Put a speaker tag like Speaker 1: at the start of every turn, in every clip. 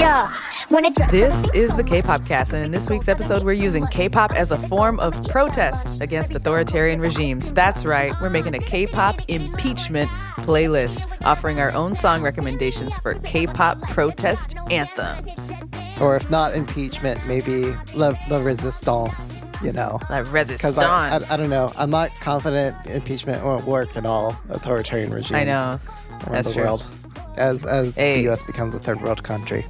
Speaker 1: This is the K-Pop Cast, and in this week's episode, we're using K-pop as a form of protest against authoritarian regimes. That's right, we're making a K-pop impeachment playlist, offering our own song recommendations for K-pop protest anthems.
Speaker 2: Or if not impeachment, maybe La Resistance, you know.
Speaker 1: La Resistance.
Speaker 2: Because I don't know. I'm not confident impeachment won't work in all authoritarian regimes
Speaker 1: I know.
Speaker 2: around
Speaker 1: That's
Speaker 2: the
Speaker 1: true.
Speaker 2: world. As the U.S. becomes a third world country.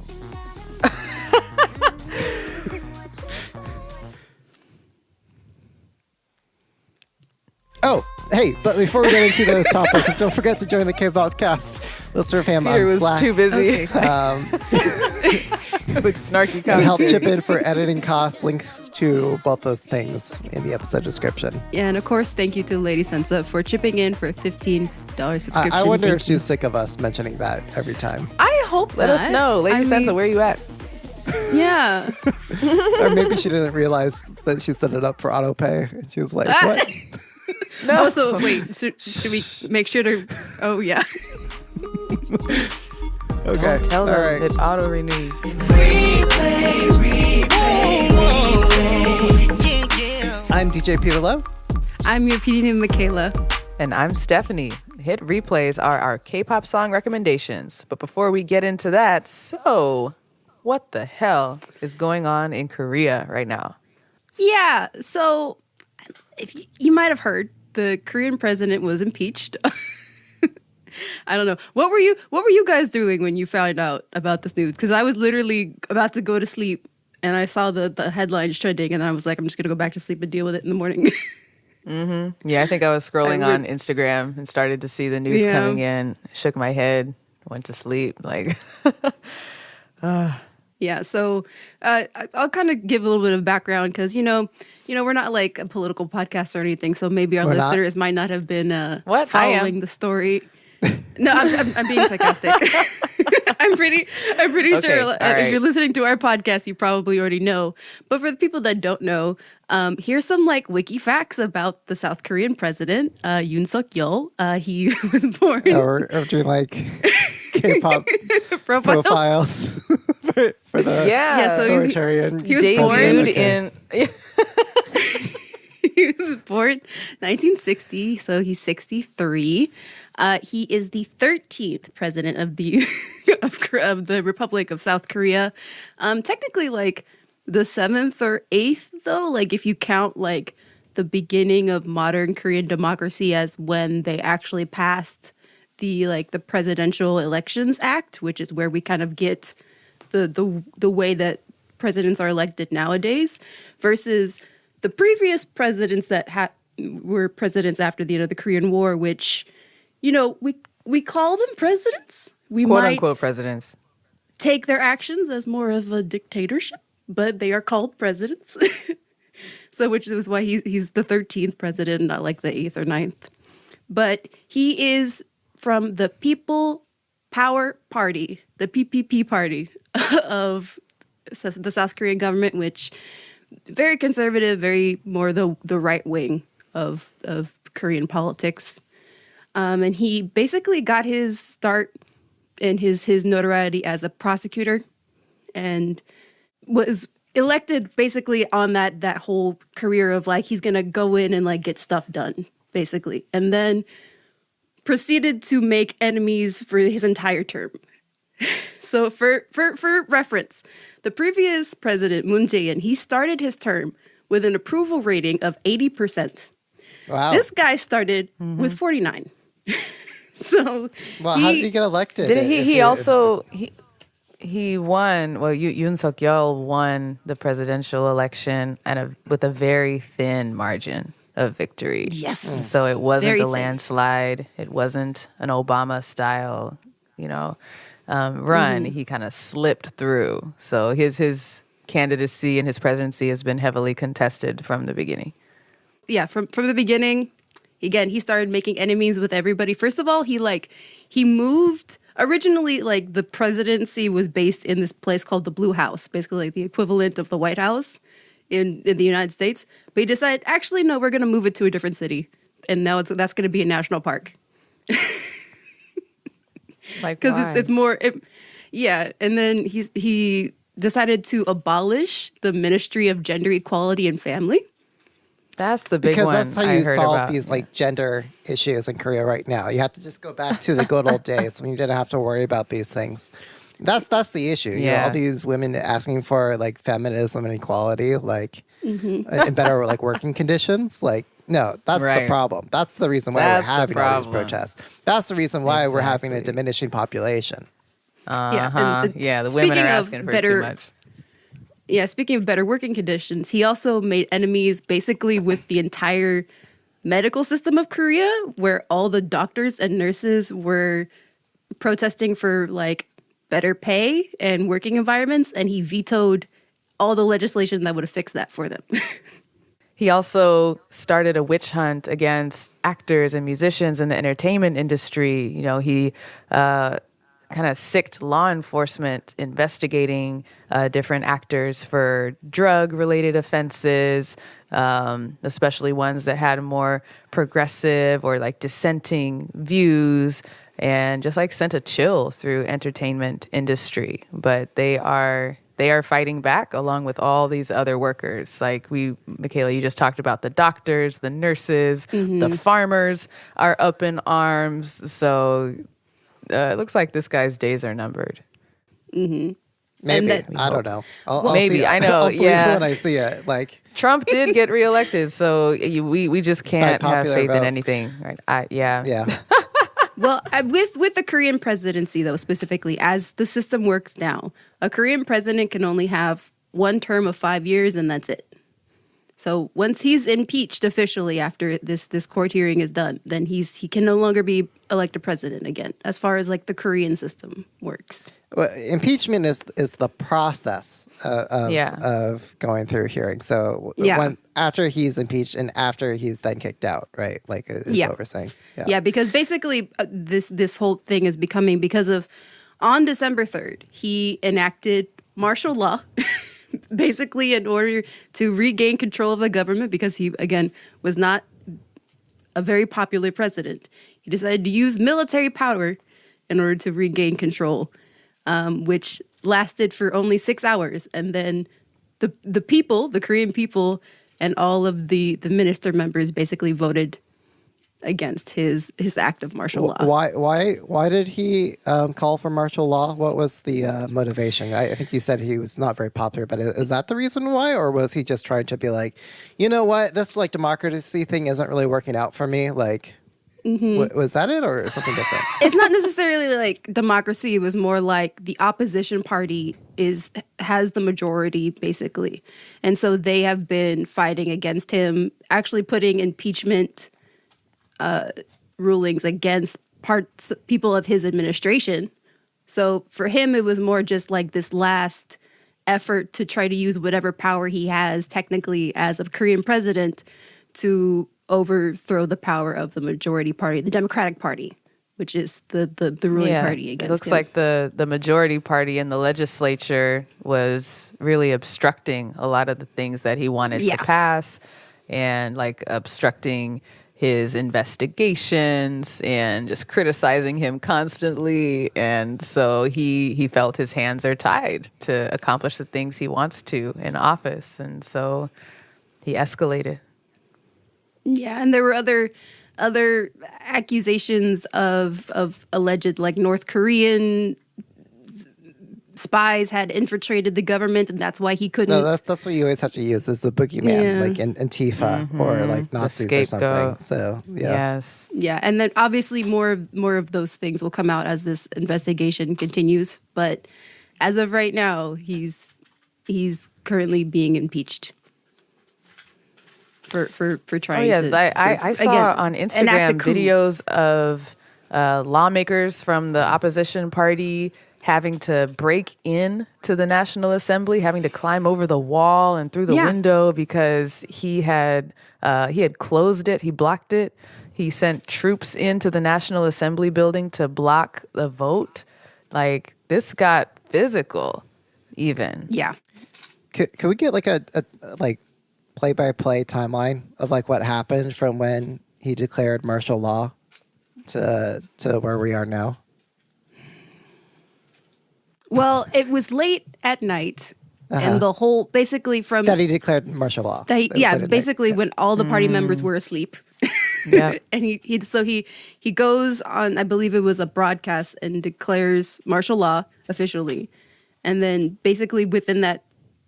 Speaker 2: Oh, hey, but before we get into those topics, don't forget to join the K-Pop Cast. Listener fam
Speaker 1: Peter
Speaker 2: on
Speaker 1: was
Speaker 2: Slack.
Speaker 1: too busy
Speaker 2: With
Speaker 1: with snarky
Speaker 2: and help
Speaker 1: commentary.
Speaker 2: chip in for editing costs. Links to both those things in the episode description.
Speaker 3: Yeah, and of course, thank you to Lady Sensa for chipping in for a $15 subscription.
Speaker 2: I wonder
Speaker 3: Thank
Speaker 2: if
Speaker 3: you.
Speaker 2: she's sick of us mentioning that every time.
Speaker 3: I hope
Speaker 1: Let
Speaker 3: not.
Speaker 1: us know. Lady Sensa, where you at?
Speaker 3: Yeah.
Speaker 2: Or maybe she didn't realize that she set it up for autopay. And she was like, what?
Speaker 1: No.
Speaker 3: Oh, so wait, should we make sure to... Oh, yeah.
Speaker 2: Okay.
Speaker 1: Tell
Speaker 2: All
Speaker 1: them
Speaker 2: right.
Speaker 1: it auto-renews.
Speaker 2: I'm DJ Peter Lowe.
Speaker 3: I'm your PD name, Michaela.
Speaker 1: And I'm Stephanie. Hit replays are our K-pop song recommendations. But before we get into that, so what the hell is going on in Korea right now?
Speaker 3: Yeah, so if you might have heard, the Korean president was impeached. I don't know. What were you guys doing when you found out about this news? Because I was literally about to go to sleep and I saw the headlines trending and I was like, I'm just going to go back to sleep and deal with it in the morning.
Speaker 1: Yeah, I think I was scrolling on Instagram and started to see the news coming in. Shook my head, went to sleep. Like,
Speaker 3: Yeah, so I'll kind of give a little bit of background because, we're not like a political podcast or anything. So maybe our
Speaker 2: We're not?
Speaker 3: listeners might not have been
Speaker 1: What? I am.
Speaker 3: following the story. No, I'm being sarcastic. I'm pretty
Speaker 1: Okay,
Speaker 3: sure
Speaker 1: all
Speaker 3: if
Speaker 1: right.
Speaker 3: you're listening to our podcast, you probably already know. But for the people that don't know, here's some like wiki facts about the South Korean president, Yoon Suk Yeol. He was born
Speaker 2: Or doing like K-pop profiles for the
Speaker 1: yeah.
Speaker 3: so
Speaker 2: authoritarian.
Speaker 3: he was
Speaker 1: Debuted
Speaker 2: president.
Speaker 1: in.
Speaker 3: He was born 1960, so he's 63. He is the 13th president of the of the Republic of South Korea. Technically, like the 7th or 8th, though. Like if you count like the beginning of modern Korean democracy as when they actually passed the Presidential Elections Act, which is where we kind of get the way that presidents are elected nowadays, versus the previous presidents that were presidents after the Korean War, which, we call them presidents. We
Speaker 1: Quote
Speaker 3: might
Speaker 1: unquote presidents.
Speaker 3: take their actions as more of a dictatorship, but they are called presidents. So which is why he's the 13th president, not like the 8th or 9th. But he is from the People Power Party, the PPP party of the South Korean government, which very conservative, very more the right wing of Korean politics. And he basically got his start in his notoriety as a prosecutor and was elected basically on that whole career of like he's going to go in and like get stuff done, basically. And then proceeded to make enemies for his entire term. So for reference, the previous president, Moon Jae-in, he started his term with an approval rating of 80%.
Speaker 2: Wow.
Speaker 3: This guy started with 49. So
Speaker 2: Well, how did he get elected?
Speaker 1: Did he?
Speaker 2: If
Speaker 1: He also he won. Well, Yoon Suk Yeol won the presidential election with a very thin margin of victory.
Speaker 3: Yes.
Speaker 1: So it wasn't
Speaker 3: Very
Speaker 1: a
Speaker 3: thin.
Speaker 1: landslide. It wasn't an Obama style, run. He kind of slipped through. So his candidacy and his presidency has been heavily contested from the beginning.
Speaker 3: Yeah, from the beginning, again, he started making enemies with everybody. First of all, he moved. Originally, like the presidency was based in this place called the Blue House, basically like the equivalent of the White House in the United States. But he decided, actually, no, we're going to move it to a different city, and now that's going to be a national park.
Speaker 1: Like
Speaker 3: Because it's more, Yeah, and then he decided to abolish the Ministry of Gender Equality and Family.
Speaker 1: That's the big
Speaker 2: Because
Speaker 1: one
Speaker 2: that's how
Speaker 1: I
Speaker 2: you
Speaker 1: heard
Speaker 2: solve
Speaker 1: about.
Speaker 2: these
Speaker 1: Yeah.
Speaker 2: like gender issues in Korea right now. You have to just go back to the good old days when you didn't have to worry about these things. That's the issue. You know, all
Speaker 1: Yeah.
Speaker 2: these women asking for like feminism and equality, like and better like working conditions. Like, no, that's the
Speaker 1: Right.
Speaker 2: problem. That's the reason why
Speaker 1: That's
Speaker 2: we're
Speaker 1: the
Speaker 2: having all these
Speaker 1: problem.
Speaker 2: protests. That's the reason why we're having a
Speaker 1: Exactly.
Speaker 2: diminishing population.
Speaker 3: Yeah,
Speaker 1: Yeah, the women are
Speaker 3: speaking of
Speaker 1: asking for too much.
Speaker 3: Yeah, speaking of better working conditions, he also made enemies basically with the entire medical system of Korea, where all the doctors and nurses were protesting for like better pay and working environments, and he vetoed all the legislation that would have fixed that for them.
Speaker 1: He also started a witch hunt against actors and musicians in the entertainment industry. You know, he kind of sicked law enforcement investigating different actors for drug-related offenses, especially ones that had more progressive or like dissenting views, and just like sent a chill through entertainment industry. But they are fighting back along with all these other workers. Like Michaela, you just talked about the doctors, the nurses, the farmers are up in arms. So it looks like this guy's days are numbered.
Speaker 2: Maybe.
Speaker 3: that-
Speaker 2: I don't know. I'll
Speaker 1: Maybe,
Speaker 2: see,
Speaker 1: I know,
Speaker 2: I'll believe
Speaker 1: yeah.
Speaker 2: when I see it. Like,
Speaker 1: Trump did get reelected, so we just can't have
Speaker 2: popular
Speaker 1: faith in
Speaker 2: vote.
Speaker 1: anything, right? Yeah.
Speaker 3: Well, with the Korean presidency, though, specifically, as the system works now, a Korean president can only have one term of 5 years, and that's it. So once he's impeached officially after this court hearing is done, then he can no longer be elected president again, as far as like the Korean system works.
Speaker 2: well, impeachment is the process of going through hearing. So
Speaker 3: Yeah.
Speaker 2: after he's impeached and after he's then kicked out, right? Like is
Speaker 3: Yeah.
Speaker 2: what we're saying.
Speaker 3: Yeah, because basically this whole thing is becoming because of on December 3rd, he enacted martial law basically in order to regain control of the government because he again was not a very popular president. He decided to use military power in order to regain control, which lasted for only 6 hours, and then the people, the Korean people, and all of the minister members basically voted against his act of martial law.
Speaker 2: Why did he call for martial law? What was the motivation? I think you said he was not very popular, but is that the reason why, or was he just trying to be like, you know what, this like democracy thing isn't really working out for me? Like, was that it, or something different?
Speaker 3: It's not necessarily like democracy. It was more like the opposition party has the majority basically, and so they have been fighting against him, actually putting impeachment rulings against people of his administration. So for him, it was more just like this last effort to try to use whatever power he has technically as a Korean president to overthrow the power of the majority party, the Democratic Party, which is the ruling party against
Speaker 1: it looks
Speaker 3: him.
Speaker 1: like the majority party in the legislature was really obstructing a lot of the things that he wanted
Speaker 3: Yeah.
Speaker 1: to pass, and like obstructing his investigations and just criticizing him constantly. And so he felt his hands are tied to accomplish the things he wants to in office. And so he escalated.
Speaker 3: Yeah, and there were other accusations of alleged like North Korean spies had infiltrated the government, and that's why he couldn't.
Speaker 2: No, that's what you always have to use is the boogeyman,
Speaker 3: Yeah.
Speaker 2: like in Antifa or like Nazis or something.
Speaker 1: scapegoat.
Speaker 2: So yeah.
Speaker 1: Yes.
Speaker 3: Yeah, and then obviously more of those things will come out as this investigation continues. But as of right now, he's currently being impeached for trying to.
Speaker 1: I saw
Speaker 3: again,
Speaker 1: on
Speaker 3: enact
Speaker 1: Instagram
Speaker 3: a coup.
Speaker 1: videos of lawmakers from the opposition party having to break in to the National Assembly, having to climb over the wall and through the
Speaker 3: Yeah.
Speaker 1: window because he had closed it, he blocked it. He sent troops into the National Assembly building to block the vote. Like, this got physical, even.
Speaker 3: Yeah.
Speaker 2: Could we get like a like play-by-play timeline of like what happened from when he declared martial law to where we are now?
Speaker 3: Well, it was late at night, and the whole basically from
Speaker 2: That he declared martial law.
Speaker 3: that
Speaker 2: It was late at night.
Speaker 3: basically when all the party members were asleep.
Speaker 1: Yeah.
Speaker 3: And he goes on, I believe it was a broadcast, and declares martial law officially. And then basically within that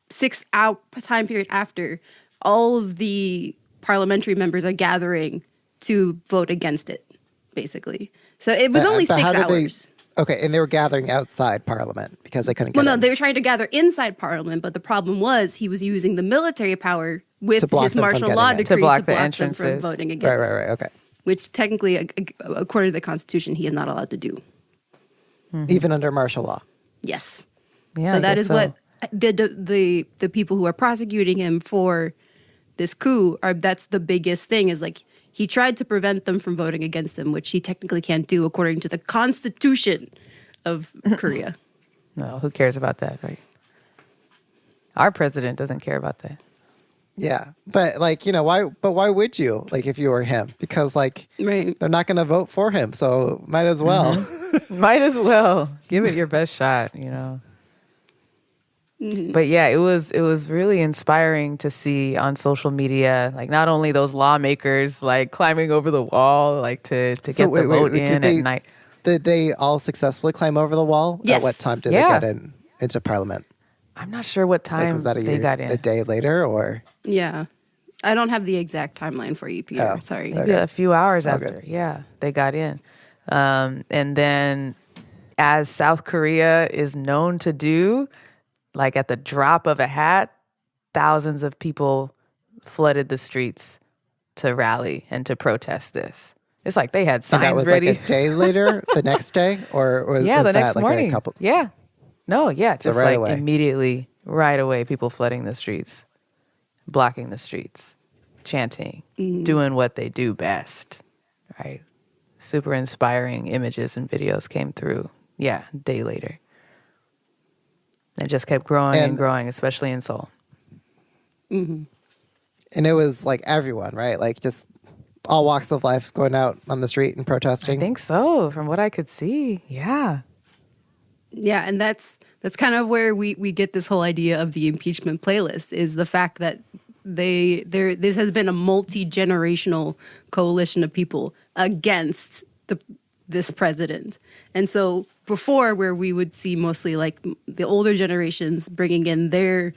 Speaker 3: 6-hour time period after, all of the parliamentary members are gathering to vote against it, basically. So it was only
Speaker 2: But
Speaker 3: 6
Speaker 2: how did they-
Speaker 3: hours.
Speaker 2: Okay, and they were gathering outside Parliament because they couldn't get
Speaker 3: Well, no,
Speaker 2: in.
Speaker 3: they were trying to gather inside Parliament, but the problem was he was using the military power with
Speaker 2: To block
Speaker 3: his
Speaker 2: them from
Speaker 3: martial
Speaker 2: getting
Speaker 3: law
Speaker 2: in.
Speaker 3: decree
Speaker 1: To block the
Speaker 3: them from
Speaker 1: entrances.
Speaker 3: voting against.
Speaker 2: Right. Okay.
Speaker 3: Which technically, according to the Constitution, he is not allowed to do.
Speaker 2: Even under martial law.
Speaker 3: Yes.
Speaker 1: Yeah,
Speaker 3: So
Speaker 1: I
Speaker 3: that
Speaker 1: guess
Speaker 3: is what the people who are prosecuting him for this coup are. That's the biggest thing, is like he tried to prevent them from voting against him, which he technically can't do according to the Constitution of Korea.
Speaker 1: No, who cares about that, right? Our president doesn't care about that.
Speaker 2: Yeah, but like, you know, why? But why would you? Like, if you were him, because like
Speaker 3: Right.
Speaker 2: they're not going to vote for him, so might as well.
Speaker 1: Might as well give it your best shot, you know. But yeah, it was really inspiring to see on social media, like not only those lawmakers like climbing over the wall, like to get the vote in at night.
Speaker 2: Did they all successfully climb over the wall?
Speaker 3: Yes.
Speaker 2: At what time did
Speaker 1: Yeah.
Speaker 2: they get into Parliament?
Speaker 1: I'm not sure what
Speaker 2: Like,
Speaker 1: time
Speaker 2: was that
Speaker 1: they got in.
Speaker 2: a day later, or
Speaker 3: Yeah. I don't have the exact timeline for you, Peter.
Speaker 2: Oh,
Speaker 3: Sorry.
Speaker 2: okay.
Speaker 1: Maybe a few hours
Speaker 2: All
Speaker 1: after.
Speaker 2: good.
Speaker 1: Yeah, they got in. And then, as South Korea is known to do, like at the drop of a hat, thousands of people flooded the streets to rally and to protest this. It's like they had
Speaker 2: and
Speaker 1: signs
Speaker 2: that was
Speaker 1: ready.
Speaker 2: like a day later, the next day, or was,
Speaker 1: Yeah,
Speaker 2: was
Speaker 1: the
Speaker 2: that
Speaker 1: next
Speaker 2: like
Speaker 1: morning.
Speaker 2: a couple?
Speaker 1: Yeah. No, yeah,
Speaker 2: So
Speaker 1: just
Speaker 2: right
Speaker 1: like
Speaker 2: away.
Speaker 1: immediately, right away, people flooding the streets, blocking the streets, chanting, doing what they do best, right? Super inspiring images and videos came through. Yeah, a day later. It just kept growing and
Speaker 2: And-
Speaker 1: growing, especially in Seoul.
Speaker 2: And it was like everyone, right? Like just all walks of life going out on the street and
Speaker 1: I
Speaker 2: protesting.
Speaker 1: think so, from what I could see. Yeah.
Speaker 3: Yeah, and that's kind of where we get this whole idea of the impeachment playlist, is the fact that this has been a multi-generational coalition of people against this president. And so before, where we would see mostly like the older generations bringing in their,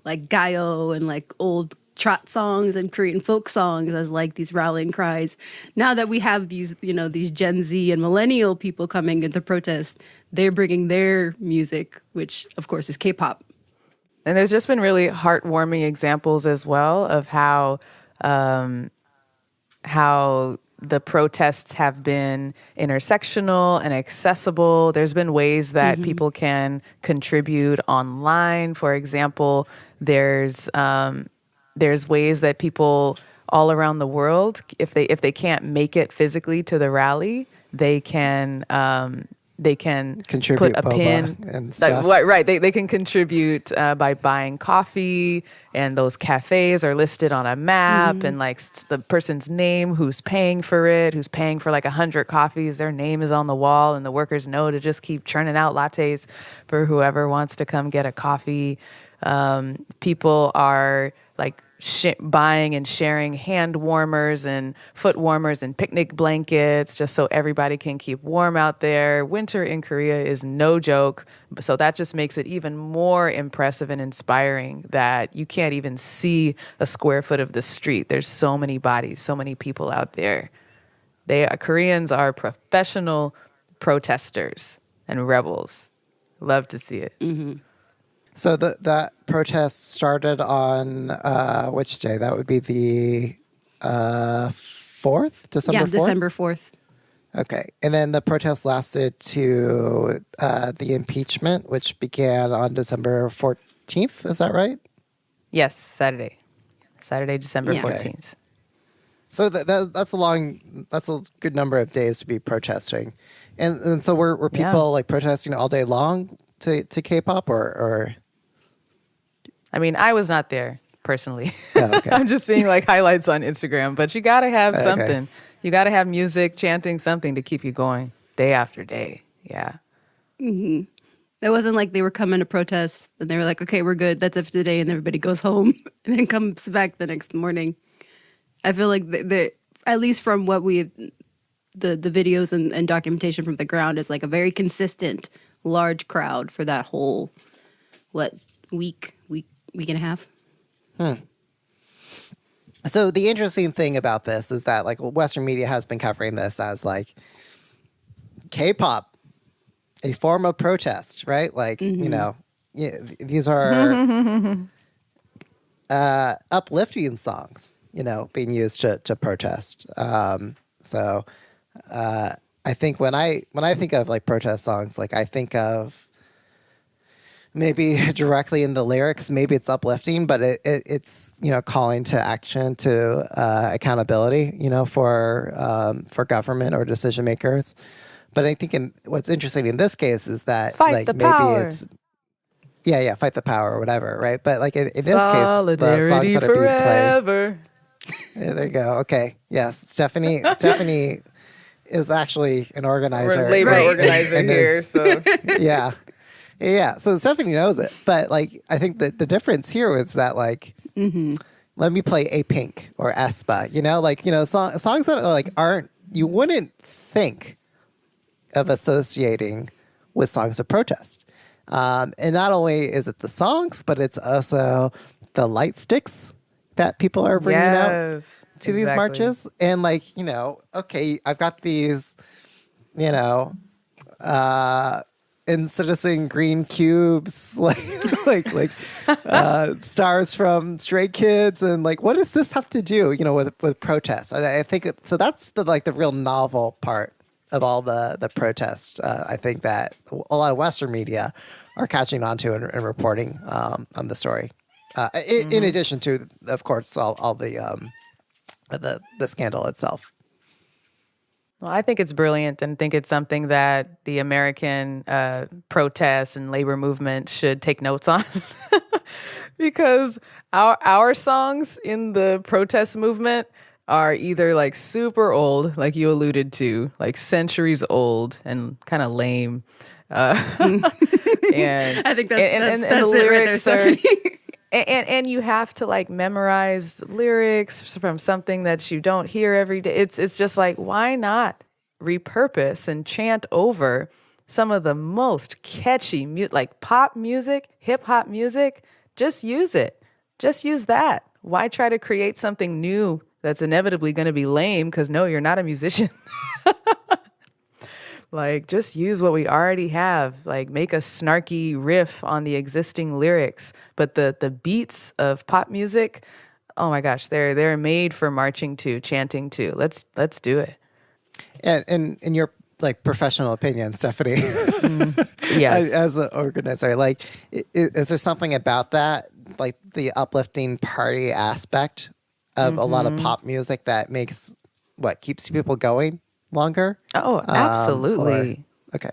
Speaker 3: like gayo and like old trot songs and Korean folk songs as like these rallying cries. Now that we have these, these Gen Z and millennial people coming into protest, they're bringing their music, which of course is K-pop.
Speaker 1: And there's just been really heartwarming examples as well of how the protests have been intersectional and accessible. There's been ways that people can contribute online. For example, there's ways that people all around the world, if they can't make it physically to the rally, they can
Speaker 2: Contribute
Speaker 1: put a
Speaker 2: boba
Speaker 1: pin
Speaker 2: and stuff.
Speaker 1: right. They can contribute by buying coffee, and those cafes are listed on a map, and like the person's name, who's paying for it, who's paying for like 100 coffees, their name is on the wall, and the workers know to just keep churning out lattes for whoever wants to come get a coffee. People are like buying and sharing hand warmers and foot warmers and picnic blankets just so everybody can keep warm out there. Winter in Korea is no joke. So that just makes it even more impressive and inspiring that you can't even see a square foot of the street. There's so many bodies, so many people out there. Koreans are professional protesters and rebels. Love to see it.
Speaker 2: So that protest started on which day? That would be the 4th, December 4th?
Speaker 3: Yeah, December 4th.
Speaker 2: Okay. And then the protest lasted to the impeachment, which began on December 14th. Is that right?
Speaker 1: Yes, Saturday, December
Speaker 3: Yeah.
Speaker 1: 14th.
Speaker 2: So that's a good number of days to be protesting. And so were people like protesting all day long to K-pop or
Speaker 1: I mean, I was not there personally.
Speaker 2: Oh, okay.
Speaker 1: I'm just seeing like highlights on Instagram, but you got to have
Speaker 2: Okay.
Speaker 1: something. You got to have music, chanting, something to keep you going day after day. Yeah.
Speaker 3: It wasn't like they were coming to protest and they were like, okay, we're good. That's it for today. And everybody goes home and then comes back the next morning. I feel like at least from what the videos and documentation from the ground is like a very consistent large crowd for that whole, week and a half.
Speaker 2: So the interesting thing about this is that like Western media has been covering this as like K-pop, a form of protest, right? Like, these are uplifting songs, being used to protest. So I think when I think of like protest songs, like I think of maybe directly in the lyrics, maybe it's uplifting, but it's calling to action, to accountability, for government or decision makers. But I think what's interesting in this case is that
Speaker 1: fight the power.
Speaker 2: It's fight the power or whatever, right? But like in this case,
Speaker 1: solidarity
Speaker 2: the songs that are being
Speaker 1: forever.
Speaker 2: Yeah, there you go. Okay, yes, Stephanie is actually an organizer.
Speaker 1: We're a labor organizer here, so
Speaker 2: yeah. So Stephanie knows it, but like I think that the difference here is that like. Let me play A Pink or Espa, songs that are like aren't, you wouldn't think of associating with songs of protest. And not only is it the songs, but it's also the light sticks that people are bringing out to these marches. And like, okay, I've got these, in Citizen Green cubes, like stars from Stray Kids, and like, what does this have to do, with protests? And I think so. That's the real novel part of all the protests. I think that a lot of Western media are catching on to and reporting on the story. In addition to, of course, all the scandal itself.
Speaker 1: Well, I think it's brilliant and think it's something that the American protest and labor movement should take notes on because our songs in the protest movement are either like super old, like you alluded to, like centuries old and kind of lame. And
Speaker 3: I think that's
Speaker 1: the
Speaker 3: it
Speaker 1: lyrics
Speaker 3: right there, Stephanie.
Speaker 1: And you have to like memorize lyrics from something that you don't hear every day. It's just like, why not repurpose and chant over some of the most catchy like pop music, hip hop music? Just use it. Just use that. Why try to create something new that's inevitably going to be lame? Because no, you're not a musician. Like, just use what we already have. Like, make a snarky riff on the existing lyrics. But the beats of pop music, oh my gosh, they're made for marching to, chanting to. Let's do it.
Speaker 2: And in your like professional opinion, Stephanie,
Speaker 1: yes,
Speaker 2: as an organizer, like, is there something about that, like the uplifting party aspect of a lot of pop music that keeps people going longer?
Speaker 1: Oh, absolutely.
Speaker 2: Okay.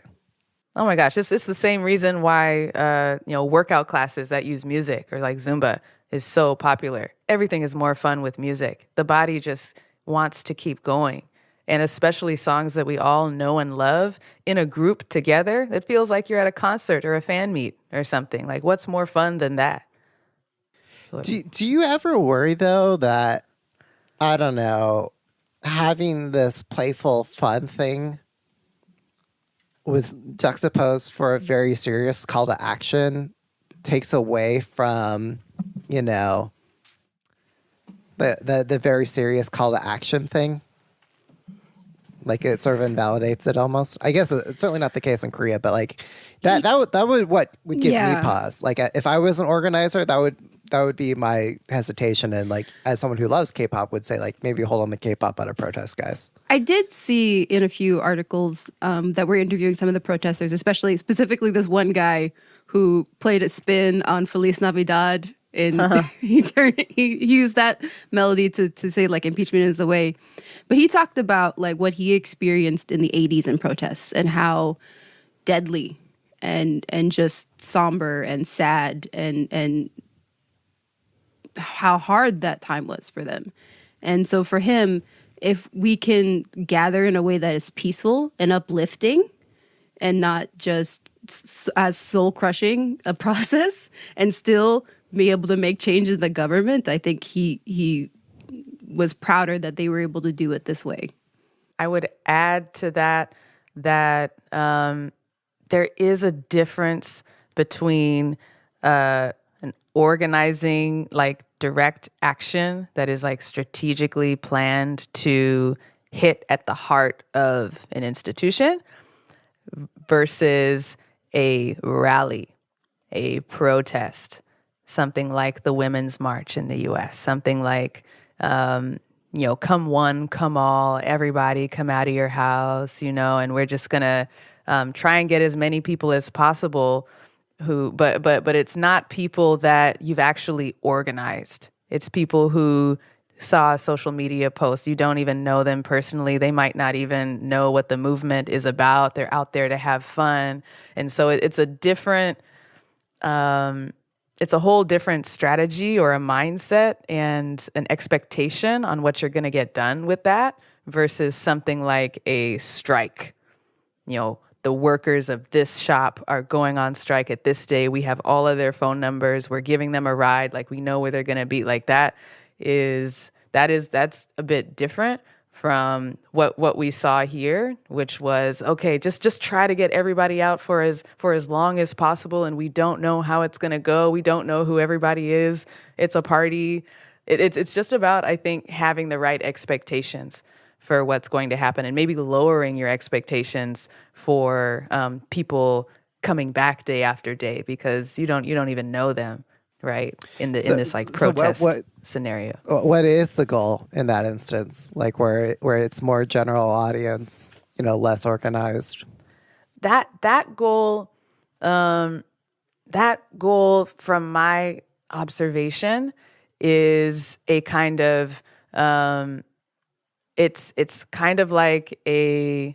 Speaker 1: Oh my gosh, it's the same reason why workout classes that use music or like Zumba is so popular. Everything is more fun with music. The body just wants to keep going. And especially songs that we all know and love in a group together, it feels like you're at a concert or a fan meet or something. Like, what's more fun than that?
Speaker 2: Do you ever worry though that, I don't know, having this playful fun thing was juxtaposed for a very serious call to action takes away from, the very serious call to action thing? Like, it sort of invalidates it almost. I guess it's certainly not the case in Korea, but like that would give me pause. Like, if I was an organizer, that would be my hesitation. And like, as someone who loves K-pop, would say like, maybe hold on the K-pop out of protest, guys.
Speaker 3: I did see in a few articles that were interviewing some of the protesters, specifically this one guy who played a spin on Feliz Navidad. And he used that melody to say like impeachment is the way. But he talked about like what he experienced in the 80s in protests and how deadly and just somber and sad and how hard that time was for them. And so for him, if we can gather in a way that is peaceful and uplifting and not just as soul crushing a process and still be able to make change in the government. I think he was prouder that they were able to do it this way.
Speaker 1: I would add to that there is a difference between an organizing, like direct action that is like strategically planned to hit at the heart of an institution versus a rally, a protest, something like the Women's March in the U.S., something like, come one, come all, everybody come out of your house, and we're just going to try and get as many people as possible but it's not people that you've actually organized. It's people who saw a social media post. You don't even know them personally. They might not even know what the movement is about. They're out there to have fun. And so it's a different, it's a whole different strategy or a mindset and an expectation on what you're going to get done with that versus something like a strike. The workers of this shop are going on strike at this day. We have all of their phone numbers. We're giving them a ride. Like, we know where they're going to be. Like, that's a bit different from what we saw here, which was, okay, just try to get everybody out for as long as possible. And we don't know how it's going to go. We don't know who everybody is. It's a party. It's just about, I think, having the right expectations for what's going to happen and maybe lowering your expectations for people coming back day after day because you don't even know them, right? In this like protest scenario.
Speaker 2: What is the goal in that instance? Like where it's more general audience, less organized.
Speaker 1: That goal from my observation is a kind of it's kind of like a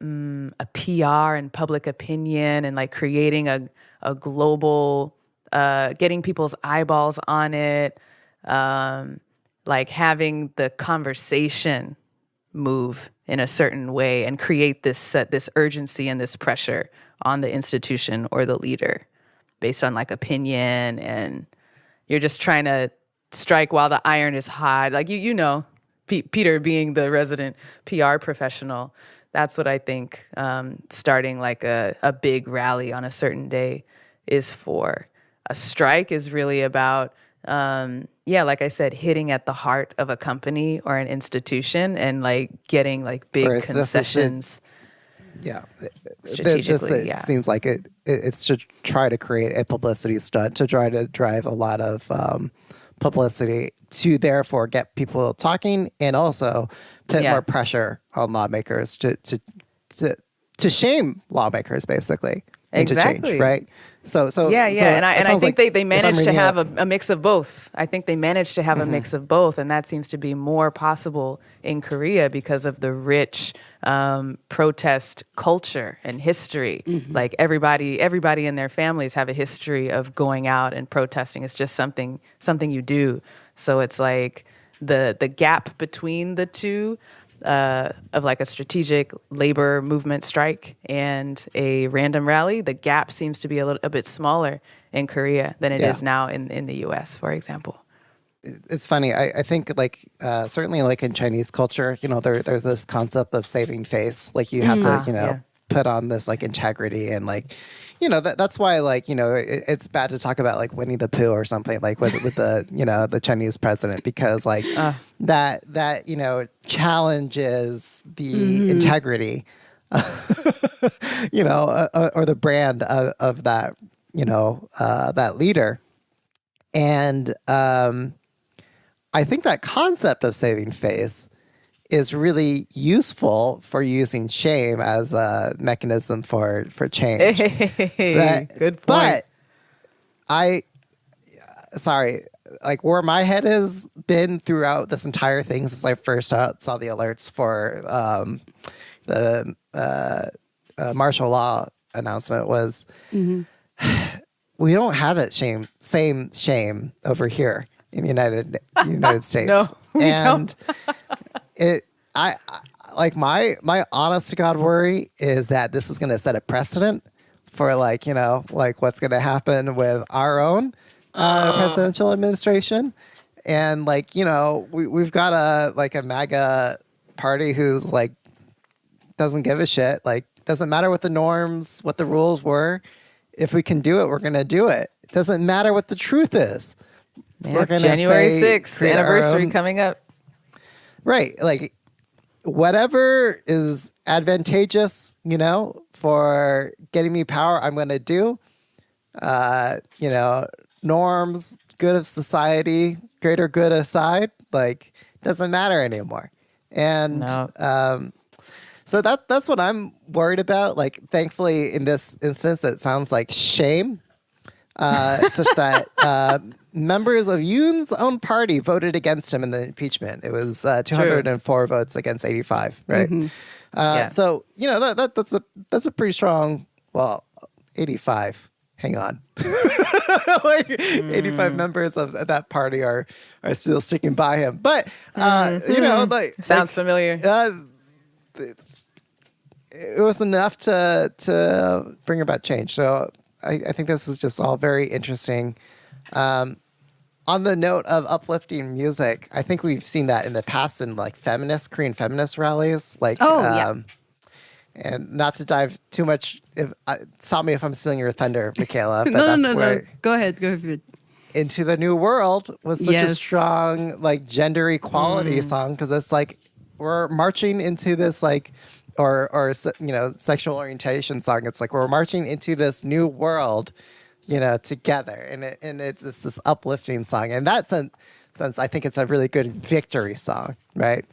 Speaker 1: PR and public opinion and like creating a global, getting people's eyeballs on it, like having the conversation move in a certain way and create this urgency and this pressure on the institution or the leader based on like opinion, and you're just trying to strike while the iron is hot. Like Peter being the resident PR professional, that's what I think starting like a big rally on a certain day is for. A strike is really about, like I said, hitting at the heart of a company or an institution and like getting like big concessions. Strategically,
Speaker 2: It seems like it's to try to create a publicity stunt, to try to drive a lot of publicity to therefore get people talking and also put more pressure on lawmakers to shame lawmakers basically into change, right? So
Speaker 1: and I think they managed to have a mix of both. I think they managed to have a mix of both, and that seems to be more possible in Korea because of the rich protest culture and history. Mm-hmm. Like everybody in their families have a history of going out and protesting. It's just something you do. So it's like the gap between the two of like a strategic labor movement strike and a random rally, the gap seems to be a bit smaller in Korea than it is now in the U.S., for example.
Speaker 2: It's funny. I think like certainly like in Chinese culture, there's this concept of saving face. Like you have to put on this like integrity and like that's why like it's bad to talk about like Winnie the Pooh or something like with the the Chinese president because like that challenges the integrity or the brand of that that leader. And I think that concept of saving face is really useful for using shame as a mechanism for change.
Speaker 1: Good point.
Speaker 2: But like where my head has been throughout this entire thing since I first saw the alerts for the martial law announcement was we don't have that same shame over here in the United States.
Speaker 1: No, we don't.
Speaker 2: I like my honest to God worry is that this is going to set a precedent for like, like what's going to happen with our own presidential administration. And like, we've got a MAGA party who's like, doesn't give a shit. Like, doesn't matter what the norms, what the rules were. If we can do it, we're going to do it. It doesn't matter what the truth is.
Speaker 1: We're going to January 6th, anniversary coming up.
Speaker 2: Right. Like, whatever is advantageous, for getting me power, I'm going to do. Norms, good of society, greater good aside, like, doesn't matter anymore. And so that's what I'm worried about. Like, thankfully, in this instance, it sounds like shame, such that members of Yoon's own party voted against him in the impeachment. It was 204 votes against 85, right?
Speaker 1: Mm-hmm.
Speaker 2: So that's a pretty strong. Well, 85. Hang on, like 85 members of that party are still sticking by him. But
Speaker 1: sounds familiar.
Speaker 2: It was enough to bring about change. So I think this is just all very interesting. On the note of uplifting music, I think we've seen that in the past in like Korean feminist rallies. Like, and not to dive too much. Stop me if I'm stealing your thunder, Michaela. But
Speaker 3: no. Go ahead.
Speaker 2: Into the New World was such a strong like gender equality song, because it's like we're marching into this like. Or sexual orientation song. It's like we're marching into this new world, together, and it's this uplifting song. In that sense, I think it's a really good victory song, right?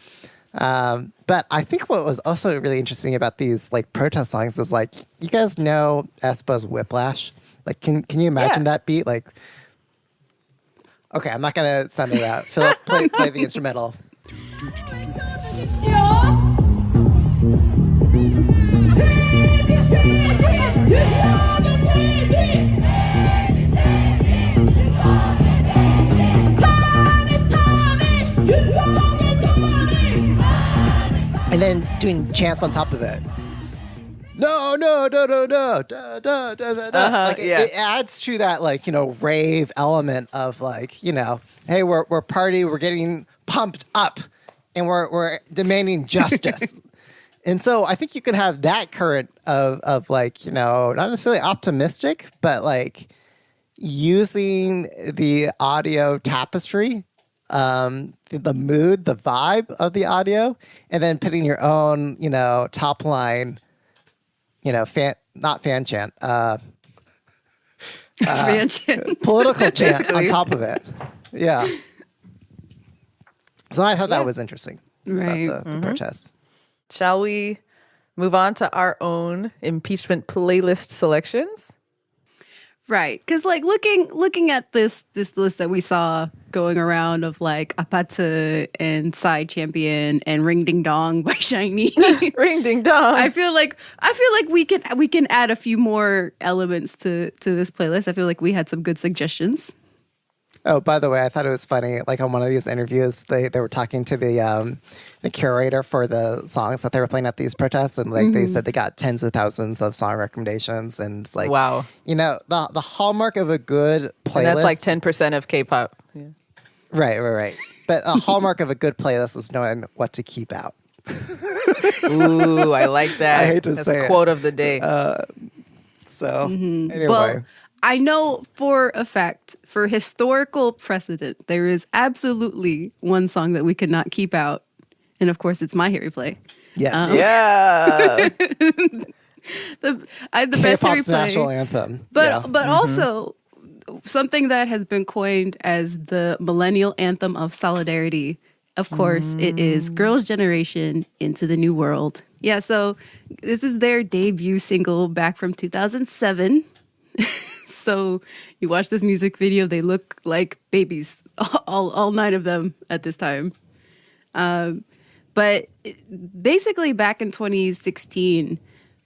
Speaker 2: But I think what was also really interesting about these like protest songs is like, you guys know aespa's Whiplash. Like, can you imagine that beat? Like, okay, I'm not gonna send it out. Philip, play the instrumental. And then doing chants on top of it. No, da, da, da, da, da, da. Like, it adds to that, like, rave element of like, hey, we're party, we're getting pumped up, and we're demanding justice. And so I think you could have that current of like, not necessarily optimistic, but like using the audio tapestry, the mood, the vibe of the audio, and then putting your own, top line, not fan chant,
Speaker 3: fan chant.
Speaker 2: Political chant on top of it. Yeah. So I thought that was interesting.
Speaker 3: Right.
Speaker 2: About the protests.
Speaker 1: Shall we move on to our own impeachment playlist selections?
Speaker 3: Right. Because like looking at this list that we saw going around of like Apatse and Side Champion and Ring Ding Dong by Shiny.
Speaker 1: Ring Ding Dong.
Speaker 3: I feel like we can add a few more elements to this playlist. I feel like we had some good suggestions.
Speaker 2: Oh, by the way, I thought it was funny. Like on one of these interviews, they were talking to the curator for the songs that they were playing at these protests, and like they said they got tens of thousands of song recommendations, and it's like,
Speaker 1: wow,
Speaker 2: the hallmark of a good playlist.
Speaker 1: And that's like 10% of K-pop. Yeah.
Speaker 2: Right. But a hallmark of a good playlist is knowing what to keep out.
Speaker 1: Ooh, I like that.
Speaker 2: I hate to
Speaker 1: that's
Speaker 2: say
Speaker 1: a
Speaker 2: it.
Speaker 1: Quote of the day.
Speaker 2: Anyway.
Speaker 3: Well, I know for a fact, for historical precedent, there is absolutely one song that we could not keep out. And of course, it's My Harry Play.
Speaker 2: Yes.
Speaker 1: Yeah.
Speaker 3: the best Harry
Speaker 2: K-pop's
Speaker 3: Play.
Speaker 2: national anthem.
Speaker 3: But also something that has been coined as the millennial anthem of solidarity. Of course, it is Girls' Generation Into the New World. Yeah, so this is their debut single back from 2007. So you watch this music video, they look like babies, all nine of them at this time. But basically back in 2016,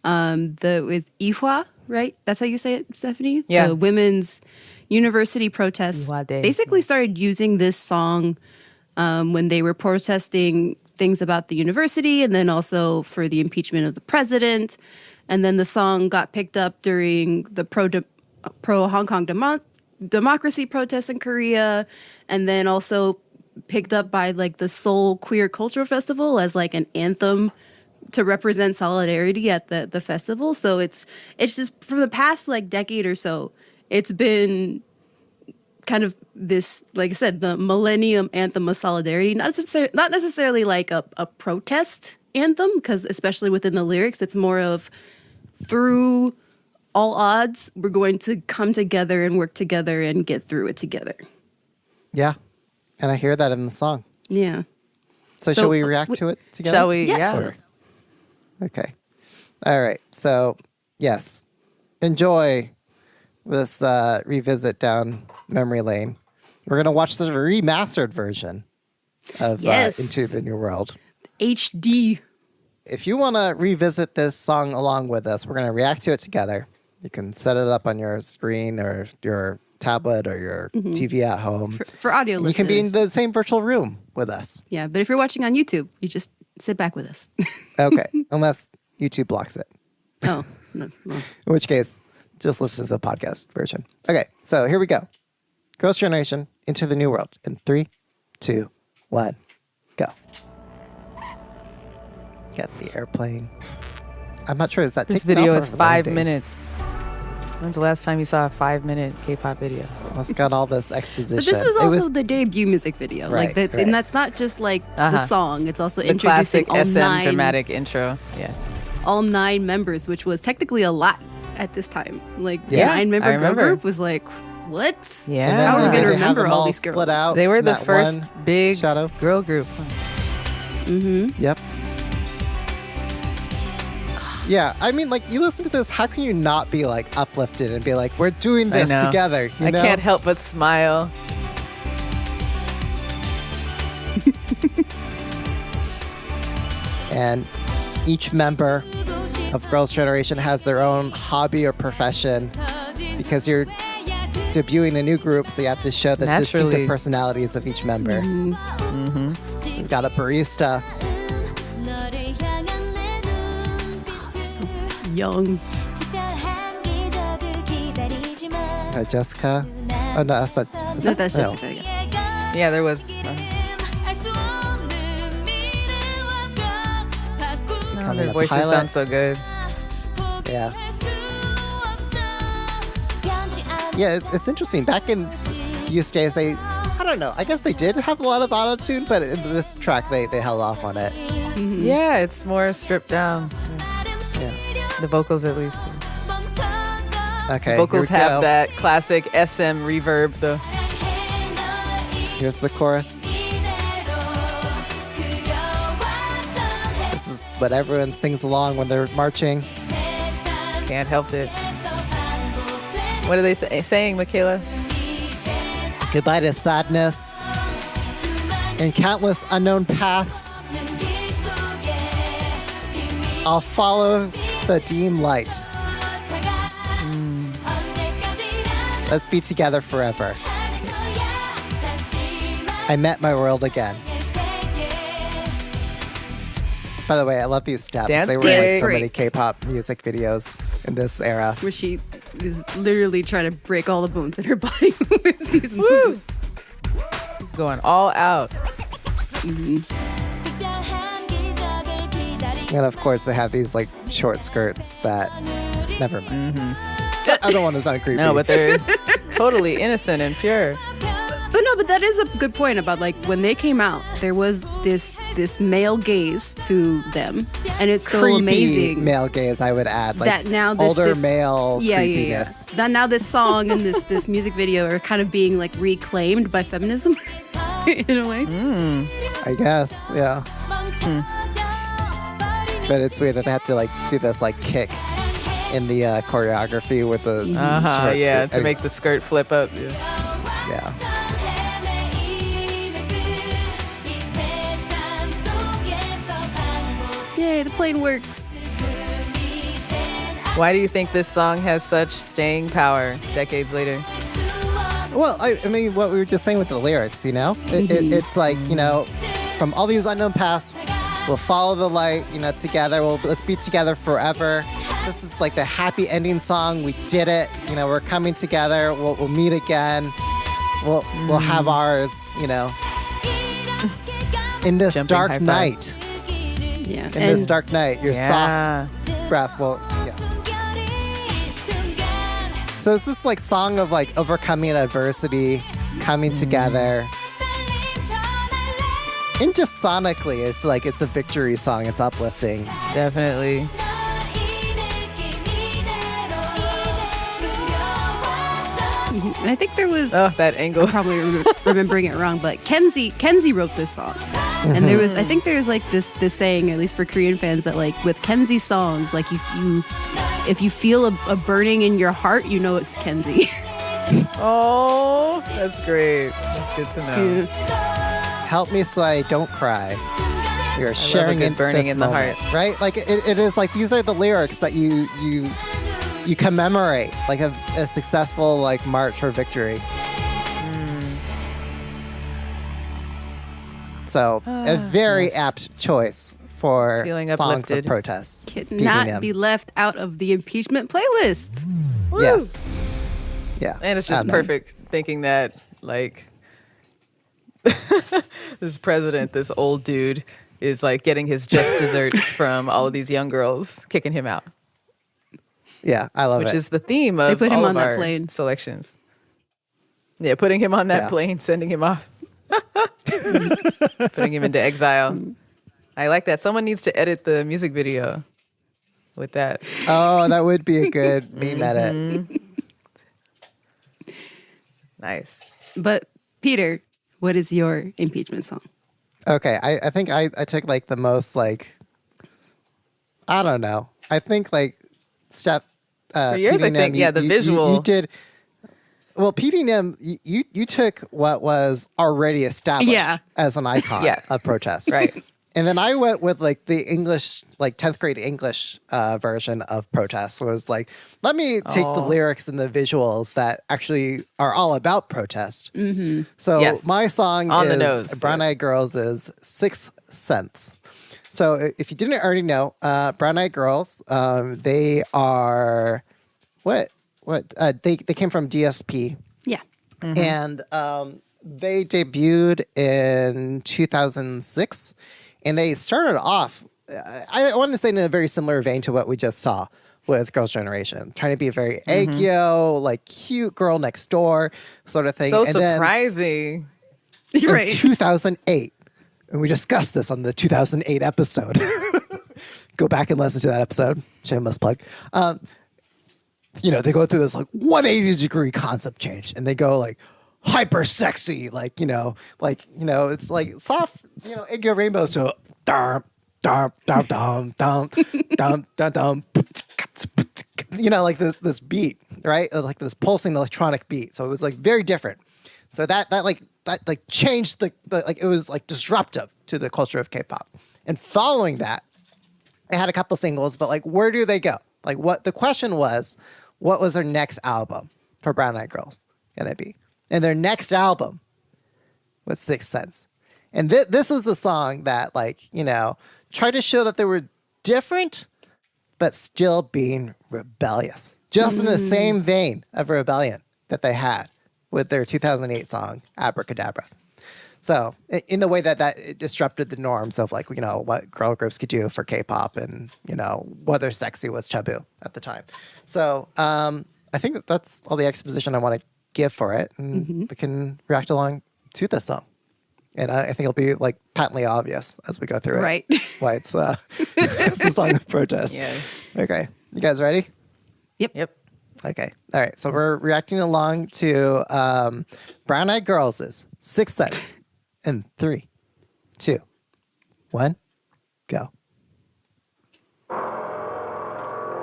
Speaker 3: with Ihwa, right? That's how you say it, Stephanie?
Speaker 1: Yeah.
Speaker 3: The women's university protests
Speaker 1: Ihwa Day.
Speaker 3: basically started using this song when they were protesting things about the university and then also for the impeachment of the president. And then the song got picked up during the pro Hong Kong democracy protests in Korea, and then also picked up by like the Seoul Queer Cultural Festival as like an anthem to represent solidarity at the festival. So it's just for the past like decade or so, it's been kind of this, like I said, the millennium anthem of solidarity. Not necessarily like a protest anthem, because especially within the lyrics, it's more of through all odds, we're going to come together and work together and get through it together.
Speaker 2: Yeah. And I hear that in the song.
Speaker 3: Yeah.
Speaker 2: So shall we react to it together?
Speaker 1: Shall we?
Speaker 3: Yes.
Speaker 1: Yeah.
Speaker 2: Okay. All right. So, yes. Enjoy this revisit down memory lane. We're going to watch the remastered version of Into the New World.
Speaker 3: HD.
Speaker 2: If you want to revisit this song along with us, we're going to react to it together. You can set it up on your screen or your tablet or your TV at home.
Speaker 3: For audio listeners.
Speaker 2: You can be in the same virtual room with us.
Speaker 3: Yeah, but if you're watching on YouTube, you just sit back with us.
Speaker 2: Okay. Unless YouTube blocks it.
Speaker 3: Oh, no.
Speaker 2: In which case, just listen to the podcast version. Okay, so here we go. Girls' Generation, Into the New World. In 3, 2, 1, go. Get the airplane. I'm not sure. Is that
Speaker 1: This video is 5 minutes. When's the last time you saw a 5-minute K-pop video?
Speaker 2: It's got all this exposition.
Speaker 3: But this was also the debut music video.
Speaker 2: Right,
Speaker 3: right. And that's not just like the song. It's also
Speaker 1: The
Speaker 3: introducing
Speaker 1: classic SM
Speaker 3: all
Speaker 1: dramatic intro. Yeah.
Speaker 3: all 9 members, which was technically a lot at this time. Like
Speaker 2: Yeah,
Speaker 3: 9-member
Speaker 1: I
Speaker 3: girl
Speaker 1: remember.
Speaker 3: group was like, what?
Speaker 1: Yeah.
Speaker 2: And then
Speaker 3: How are we
Speaker 2: maybe
Speaker 3: gonna
Speaker 2: they have
Speaker 3: remember
Speaker 2: them
Speaker 3: all these
Speaker 2: split
Speaker 3: girls?
Speaker 2: out
Speaker 1: They were
Speaker 2: in
Speaker 1: the
Speaker 2: that
Speaker 1: first
Speaker 2: one
Speaker 1: big
Speaker 2: shadow.
Speaker 1: girl group.
Speaker 2: Yep. Yeah, I mean, like, you listen to this, how can you not be, like, uplifted and be like, we're doing this
Speaker 1: know.
Speaker 2: together, you
Speaker 1: I
Speaker 2: know?
Speaker 1: can't help but smile.
Speaker 2: And each member of Girls' Generation has their own hobby or profession because you're debuting a new group, so you have to show the
Speaker 1: Naturally.
Speaker 2: distinctive personalities of each member. So we've got a barista.
Speaker 3: Young.
Speaker 2: Jessica. Oh, no, that's not. Is that,
Speaker 3: That's
Speaker 2: no.
Speaker 3: Jessica. Yeah.
Speaker 1: Yeah, there was.
Speaker 2: Come in
Speaker 1: Their
Speaker 2: a
Speaker 1: voices
Speaker 2: pilot.
Speaker 1: sound so good.
Speaker 2: Yeah. Yeah, it's interesting. Back in these days, I don't know. I guess they did have a lot of auto-tune, but in this track, they held off on it.
Speaker 1: Yeah, it's more stripped down.
Speaker 2: Yeah.
Speaker 1: The vocals, at least.
Speaker 2: Okay.
Speaker 1: Vocals
Speaker 2: here we
Speaker 1: have
Speaker 2: go.
Speaker 1: that classic SM reverb, though.
Speaker 2: Here's the chorus. This is what everyone sings along when they're marching.
Speaker 1: Can't help it. What are they saying, Michaela?
Speaker 2: Goodbye to sadness and countless unknown paths. I'll follow the dim light. Let's be together forever. I met my world again. By the way, I love these steps.
Speaker 1: Dance
Speaker 2: They were in
Speaker 3: break.
Speaker 2: so many K-pop music videos in this era.
Speaker 3: Where she is literally trying to break all the bones in her body with these moves.
Speaker 1: He's going all out.
Speaker 2: And of course, they have these like short skirts that. Never mind. I don't want to sound creepy.
Speaker 1: No, but they're totally innocent and pure.
Speaker 3: But that is a good point about like when they came out, there was this male gaze to them, and it's so
Speaker 2: creepy
Speaker 3: amazing
Speaker 2: male gaze, I would add. Like
Speaker 3: that now this
Speaker 2: older
Speaker 3: this,
Speaker 2: male
Speaker 3: yeah.
Speaker 2: creepiness.
Speaker 3: That now this song and this music video are kind of being like reclaimed by feminism in a way.
Speaker 2: I guess, yeah. But it's weird that they have to like do this like kick in the choreography with the short
Speaker 1: Yeah,
Speaker 2: skirt.
Speaker 1: to make the skirt flip up. Yeah.
Speaker 2: Yeah.
Speaker 3: Yay, the plane works.
Speaker 1: Why do you think this song has such staying power decades later?
Speaker 2: Well, I mean, what we were just saying with the lyrics, you know? It's like, you know, from all these unknown paths, we'll follow the light, you know, together. Let's be together forever. this is like the happy ending song. We did it. You know, we're coming together. We'll meet again. We'll have ours. You know, in this
Speaker 1: Jumping
Speaker 2: dark
Speaker 1: high five.
Speaker 2: night.
Speaker 3: Yeah.
Speaker 2: In this dark night, your
Speaker 1: Yeah.
Speaker 2: soft breath will. Yeah. So it's this like song of like overcoming adversity, coming together. And just sonically, it's like it's a victory song. It's uplifting.
Speaker 1: Definitely.
Speaker 3: And I think there was,
Speaker 1: Oh, that angle.
Speaker 3: I'm probably remembering it wrong, but Kenzie wrote this song. And there was, I think there's like this saying, at least for Korean fans, that like with Kenzie songs, like if you feel a burning in your heart, you know it's Kenzie.
Speaker 1: Oh, that's great. That's good to know.
Speaker 3: Yeah.
Speaker 2: Help me so I don't cry. You're sharing
Speaker 1: good
Speaker 2: in
Speaker 1: burning
Speaker 2: this
Speaker 1: in the
Speaker 2: moment,
Speaker 1: heart.
Speaker 2: right? Like it is like these are the lyrics that you commemorate, like a successful like march for victory. So a very
Speaker 1: yes.
Speaker 2: apt choice for
Speaker 1: Feeling
Speaker 2: songs
Speaker 1: uplifted.
Speaker 2: of protest.
Speaker 3: Cannot
Speaker 2: PDM.
Speaker 3: be left out of the impeachment playlist.
Speaker 2: Yes. Yeah.
Speaker 1: And it's just
Speaker 2: Amen.
Speaker 1: perfect thinking that, like, this president, this old dude, is like getting his just desserts from all of these young girls kicking him out,
Speaker 2: Yeah, I love
Speaker 1: which
Speaker 2: it.
Speaker 1: is the theme of
Speaker 3: put him
Speaker 1: all
Speaker 3: on
Speaker 1: of
Speaker 3: that
Speaker 1: our
Speaker 3: plane.
Speaker 1: selections. Yeah, putting him on that
Speaker 2: Yeah.
Speaker 1: plane, sending him off, putting him into exile. I like that. Someone needs to edit the music video with that.
Speaker 2: Oh, that would be a good meme edit.
Speaker 1: Nice.
Speaker 3: But Peter, what is your impeachment song?
Speaker 2: Okay, I think I took like the most like I don't know. I think like step.
Speaker 1: For yours, I
Speaker 2: PDM,
Speaker 1: think, yeah, the visual.
Speaker 2: You did. Well, PDM, you took what was already established
Speaker 3: Yeah.
Speaker 2: as an icon
Speaker 1: Yeah.
Speaker 2: of protest,
Speaker 1: Right.
Speaker 2: And then I went with like the English, like 10th grade English version of protest. So it was like, let me take the
Speaker 1: Oh.
Speaker 2: lyrics and the visuals that actually are all about protest. Mm-hmm. So
Speaker 1: Yes.
Speaker 2: my song
Speaker 1: On the
Speaker 2: is
Speaker 1: nose,
Speaker 2: Brown
Speaker 1: yeah.
Speaker 2: Eyed Girls is 6 cents. So if you didn't already know, Brown Eyed Girls, they are they came from DSP.
Speaker 3: Yeah.
Speaker 2: And they debuted in 2006, and they started off, I want to say in a very similar vein to what we just saw with Girls' Generation, trying to be a very aegyo, like cute girl next door sort of thing.
Speaker 1: So
Speaker 2: and then
Speaker 1: surprising.
Speaker 3: You're
Speaker 2: in
Speaker 3: right.
Speaker 2: 2008, and we discussed this on the 2008 episode. Go back and listen to that episode. Shameless plug. They go through this like 180-degree concept change, and they go like hyper sexy, it's like soft, aegyo rainbow. So dum dum dum dum dum dum dum dum. Like this beat, right? Like this pulsing electronic beat. So it was like very different. So that changed the it was like disruptive to the culture of K-pop. And following that, they had a couple singles, but like where do they go? Like what the question was, what was their next album for Brown Eyed Girls gonna be? And their next album was 6 Cents. And this was the song that tried to show that they were different, but still being rebellious. Just in the same vein of rebellion that they had with their 2008 song, Abracadabra. So in the way that it disrupted the norms of what girl groups could do for K-pop and, whether sexy was taboo at the time. So I think that's all the exposition I want to give for it. And we can react along to this song. And I think it'll be like patently obvious as we go through it.
Speaker 3: Right.
Speaker 2: Why it's it's a song of protest.
Speaker 1: Yeah.
Speaker 2: Okay. You guys ready?
Speaker 1: Yep.
Speaker 2: Okay. All right. So we're reacting along to Brown Eyed Girls' 6 Cents in 3, 2, 1, go.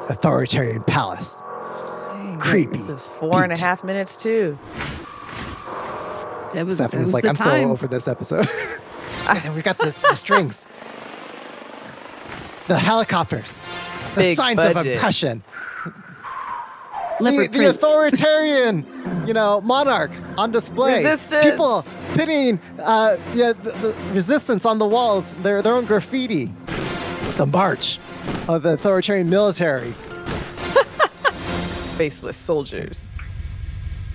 Speaker 2: Authoritarian Palace. Creepy.
Speaker 1: This is 4.5 minutes too.
Speaker 3: That was
Speaker 2: Stephanie's like,
Speaker 3: the
Speaker 2: I'm
Speaker 3: time.
Speaker 2: so over this episode. And then we got the strings. The helicopters. The
Speaker 1: Big
Speaker 2: signs of
Speaker 1: budget.
Speaker 2: oppression.
Speaker 3: Leopard
Speaker 2: The
Speaker 3: Prince.
Speaker 2: authoritarian, monarch on display.
Speaker 1: Resistance.
Speaker 2: People pitting, the resistance on the walls. Their own graffiti. The march of the authoritarian military.
Speaker 1: faceless soldiers.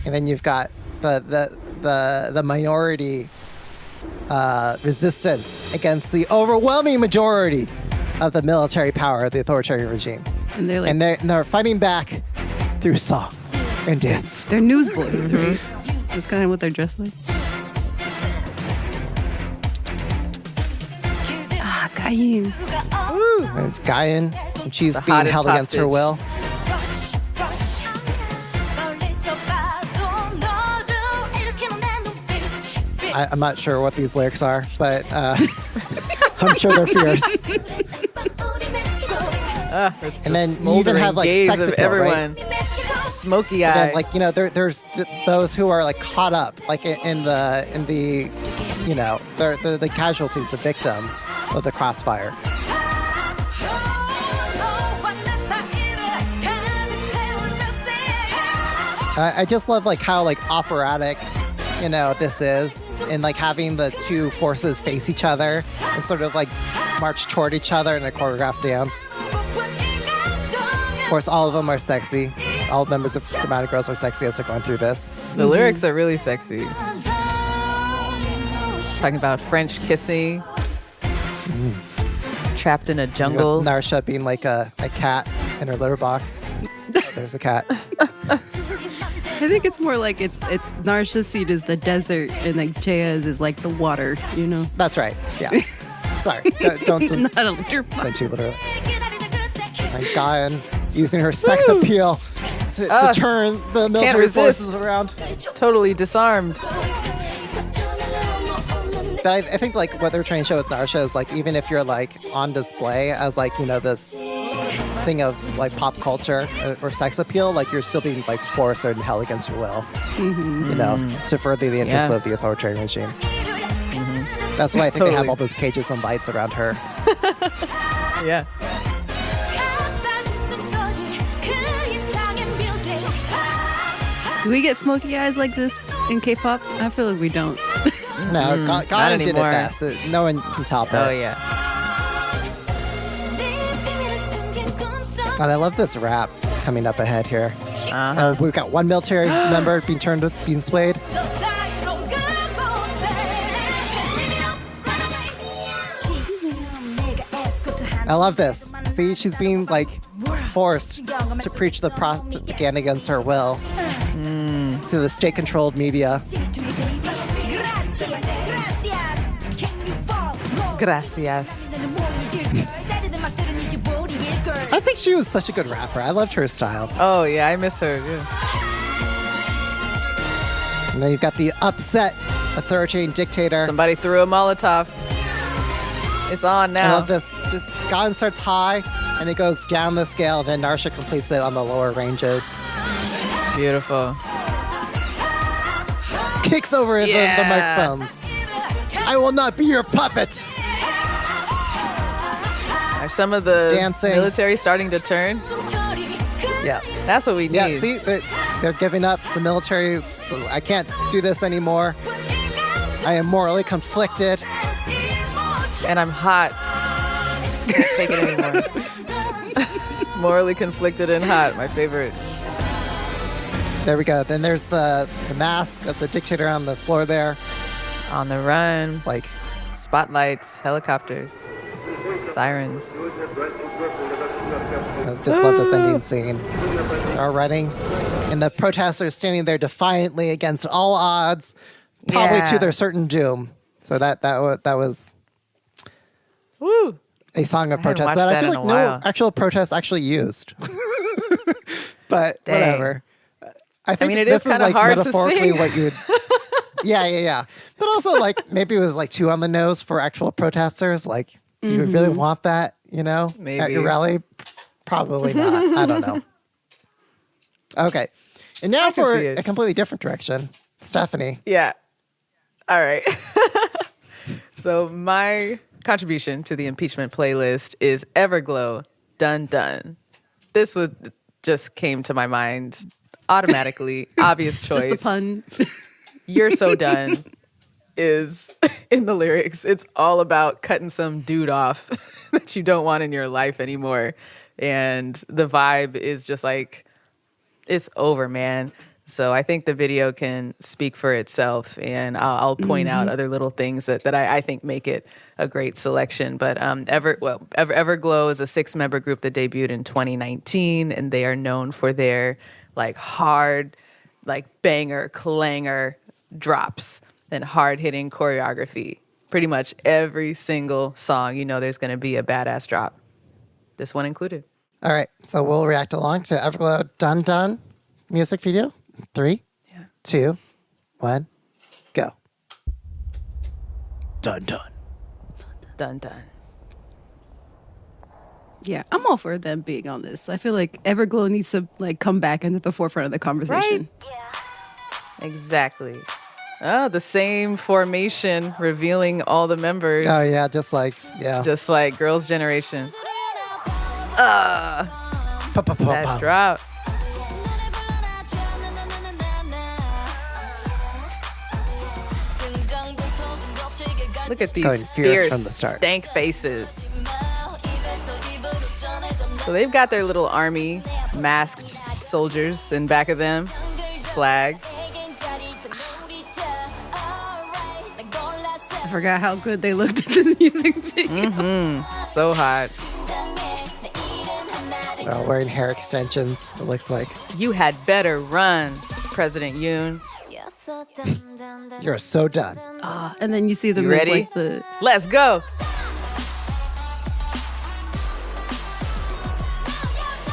Speaker 2: And then you've got the minority resistance against the overwhelming majority of the military power of the authoritarian regime.
Speaker 3: And they're like,
Speaker 2: And they're fighting back through song and dance.
Speaker 3: they're newsboys, right? That's kind of what they're dressed like. Ah, Gayin.
Speaker 2: There's Guyan, and she's
Speaker 1: The
Speaker 2: being
Speaker 1: hottest
Speaker 2: held against her
Speaker 1: hostage.
Speaker 2: will. I'm not sure what these lyrics are, but I'm sure they're fierce. And then you even have like
Speaker 1: gaze
Speaker 2: sex
Speaker 1: of
Speaker 2: appeal,
Speaker 1: everyone.
Speaker 2: right?
Speaker 1: Smoky
Speaker 2: And
Speaker 1: eye.
Speaker 2: then, like, you know, there's those who are like caught up, like in the, you know, they're the casualties, the victims of the crossfire. I just love like how like operatic, you know, this is, and like having the two forces face each other and sort of like march toward each other in a choreographed dance. Of course, all of them are sexy. All members of Dramatic Girls are sexy as they're going through this.
Speaker 1: The lyrics are really sexy. Talking about French kissing. Trapped in a jungle.
Speaker 2: Narsha being like a cat in her litter box. Oh, there's a cat.
Speaker 3: I think it's more like it's Narsha's seat is the desert and like Chea's is like the water, you know?
Speaker 2: That's right. Yeah. Sorry. Don't
Speaker 3: Not a litter
Speaker 2: say
Speaker 3: box.
Speaker 2: too literally. And Guyan using her sex appeal to turn the military
Speaker 1: resist.
Speaker 2: forces around.
Speaker 1: Totally disarmed.
Speaker 2: But I think like what they're trying to show with Narsha is like even if you're like on display as like, you know, this thing of like pop culture or sex appeal, like you're still being like forced and held against your will, you know, to further the interests
Speaker 1: Yeah.
Speaker 2: of the authoritarian regime. That's why I think they have
Speaker 1: Totally.
Speaker 2: all those cages and lights around her.
Speaker 1: Yeah.
Speaker 3: Do we get smoky eyes like this in K-pop? I feel like we don't.
Speaker 2: No, Guyan did it
Speaker 1: anymore.
Speaker 2: best. No one can top it.
Speaker 1: Oh, yeah.
Speaker 2: And I love this rap coming up ahead here. We've got one military member being swayed. I love this. See, she's being like forced to preach the propaganda against her will to the state-controlled media.
Speaker 1: Gracias.
Speaker 2: I think she was such a good rapper. I loved her style.
Speaker 1: Oh, yeah, I miss her. Yeah.
Speaker 2: And then you've got the upset authoritarian dictator.
Speaker 1: Somebody threw a Molotov. It's on
Speaker 2: I
Speaker 1: now.
Speaker 2: love this. This gun starts high and it goes down the scale. Then Narsha completes it on the lower ranges.
Speaker 1: Beautiful.
Speaker 2: Kicks over the
Speaker 1: Yeah.
Speaker 2: microphones. I will not be your puppet.
Speaker 1: Are some of the
Speaker 2: Dancing.
Speaker 1: military starting to turn?
Speaker 2: Yeah.
Speaker 1: That's what we need.
Speaker 2: Yeah, see, they're giving up. The military, I can't do this anymore. I am morally conflicted.
Speaker 1: And I'm hot. Can't take it anymore. Morally conflicted and hot. My favorite.
Speaker 2: There we go. Then there's the mask of the dictator on the floor there.
Speaker 1: On the run.
Speaker 2: It's like,
Speaker 1: Spotlights. Helicopters. Sirens.
Speaker 2: I just love this ending scene. They're running, and the protesters standing there defiantly against all odds, probably
Speaker 1: Yeah.
Speaker 2: to their certain doom. So that was
Speaker 1: Woo.
Speaker 2: a song of
Speaker 1: I haven't
Speaker 2: protest
Speaker 1: watched
Speaker 2: that I
Speaker 1: that
Speaker 2: feel
Speaker 1: in
Speaker 2: like
Speaker 1: a
Speaker 2: no
Speaker 1: while.
Speaker 2: actual protest actually used. But
Speaker 1: Dang.
Speaker 2: whatever. I think
Speaker 1: mean, it
Speaker 2: this
Speaker 1: is kinda
Speaker 2: like
Speaker 1: hard to
Speaker 2: metaphorically
Speaker 1: sing.
Speaker 2: what you would. Yeah. But also, like, maybe it was like too on the nose for actual protesters. Like, do you really want that? You know, at
Speaker 1: Maybe.
Speaker 2: your rally? Probably not. I don't know. Okay, and now
Speaker 1: can
Speaker 2: for
Speaker 1: see it.
Speaker 2: a completely different direction, Stephanie.
Speaker 1: Yeah. All right. So my contribution to the impeachment playlist is Everglow, Dun Dun. This was just came to my mind automatically. Obvious choice.
Speaker 3: Just the pun.
Speaker 1: You're so done is in the lyrics. It's all about cutting some dude off that you don't want in your life anymore. And the vibe is just like It's over, man. So I think the video can speak for itself, and I'll point out other little things that I think make it a great selection. But Everglow is a 6-member group that debuted in 2019, and they are known for their like hard, like banger, clanger drops and hard-hitting choreography. Pretty much every single song, there's going to be a badass drop. This one included.
Speaker 2: All right, so we'll react along to Everglow Dun Dun music video. 3, 2, 1, go. Dun Dun.
Speaker 1: Dun dun.
Speaker 3: Yeah, I'm all for them being on this. I feel like Everglow needs to like come back into the forefront of the conversation.
Speaker 1: Right? Exactly. Oh, the same formation revealing all the members.
Speaker 2: Oh yeah, just like
Speaker 1: Girls' Generation.
Speaker 2: Pa, pa, pa,
Speaker 1: That
Speaker 2: pa.
Speaker 1: drop. Look at these
Speaker 2: Going fierce from the start.
Speaker 1: stank faces. So they've got their little army masked soldiers in back of them, flags.
Speaker 3: I forgot how good they looked in this music video.
Speaker 1: So hot.
Speaker 2: Wearing hair extensions, it looks like.
Speaker 1: You had better run, President Yoon.
Speaker 2: You're so done.
Speaker 3: And then you see them
Speaker 1: You
Speaker 3: as
Speaker 1: ready?
Speaker 3: like the
Speaker 1: Let's go.